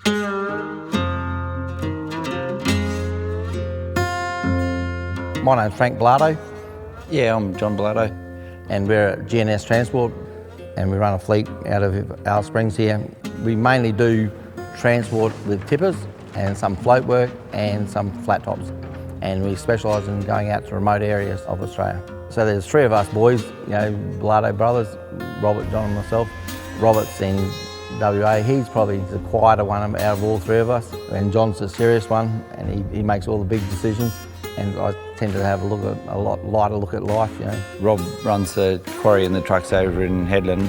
My name's Frank Blardo. Yeah, I'm John Blardo. And we're at GNS Transport, and we run a fleet out of Alice Springs here. We mainly do transport with tippers and some float work and some flat tops. And we specialise in going out to remote areas of Australia. So there's three of us boys, Blardo brothers, Robert, John and myself. Robert's in WA, he's probably the quieter one out of all three of us. And John's the serious one, and he makes all the big decisions. And I tend to have a lot lighter look at life. Rob runs the quarry and the trucks over in Headland,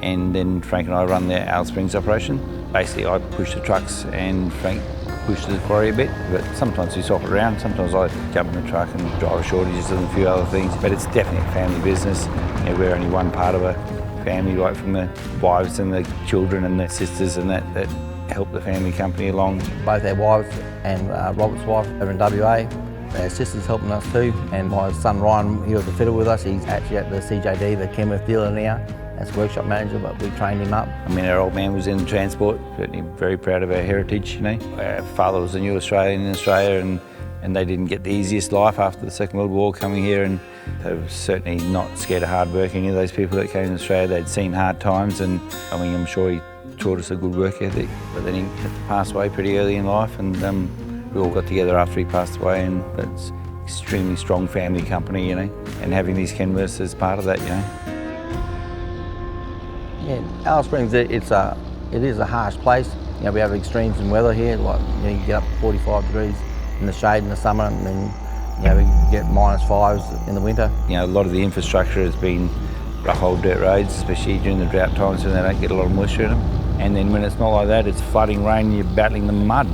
and then Frank and I run the Alice Springs operation. Basically, I push the trucks and Frank pushes the quarry a bit, but sometimes we swap it around. Sometimes I jump in the truck and drive shortages and a few other things, but it's definitely a family business. We're only one part of a family, right from the wives and the children and the sisters and that help the family company along. Both our wives and Robert's wife over in WA. Our sister's helping us too, and my son Ryan, he was a fitter with us. He's actually at the CJD, the Kenworth dealer now, as workshop manager, but we trained him up. I mean, our old man was in transport, certainly very proud of our heritage, Our father was a new Australian in Australia, and they didn't get the easiest life after the Second World War coming here, and they were certainly not scared of hard work. Any of those people that came to Australia, they'd seen hard times, and I mean, I'm sure he taught us a good work ethic, but then he had to pass away pretty early in life, and we all got together after he passed away, and it's extremely strong family company, and having these Kenworths as part of that, Yeah, Alice Springs, it is a harsh place. We have extremes in weather here, like you get up to 45 degrees in the shade in the summer, and then we get -5s in the winter. A lot of the infrastructure has been rough old dirt roads, especially during the drought times when they don't get a lot of moisture in them. And then when it's not like that, it's flooding rain, you're battling the mud,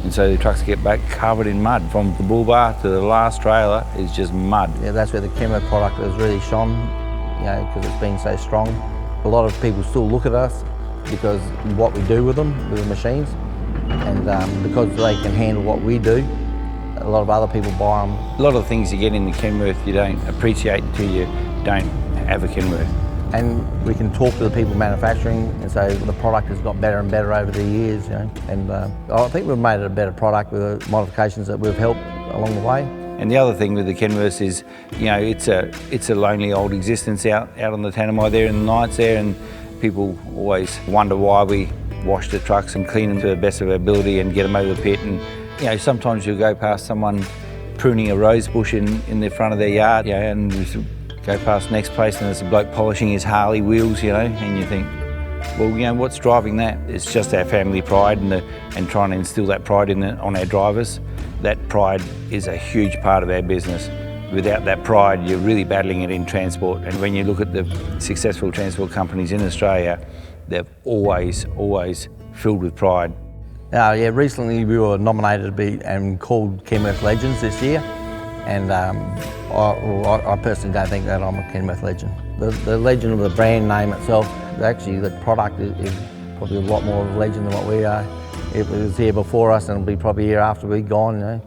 And so the trucks get back covered in mud. From the bull bar to the last trailer is just mud. Yeah, that's where the Kenworth product has really shone, because it's been so strong. A lot of people still look at us because of what we do with them, with the machines. And because they can handle what we do, a lot of other people buy them. A lot of the things you get in the Kenworth you don't appreciate until you don't have a Kenworth. And we can talk to the people manufacturing, and so the product has got better and better over the years. And I think we've made it a better product with the modifications that we've helped along the way. And the other thing with the Kenworths is, it's a lonely old existence out on the Tanami there in the nights there, and people always wonder why we wash the trucks and clean them to the best of our ability and get them over the pit. And sometimes you'll go past someone pruning a rose bush in the front of their yard, and go past the next place and there's a bloke polishing his Harley wheels, and you think, well, what's driving that? It's just our family pride and trying to instill that pride on our drivers. That pride is a huge part of our business. Without that pride, you're really battling it in transport. And when you look at the successful transport companies in Australia, they've always filled with pride. Recently we were nominated to be and called Kenworth Legends this year. And I personally don't think that I'm a Kenworth legend. The legend of the brand name itself, actually the product is probably a lot more of a legend than what we are. It was here before us and it'll be probably here after we're gone.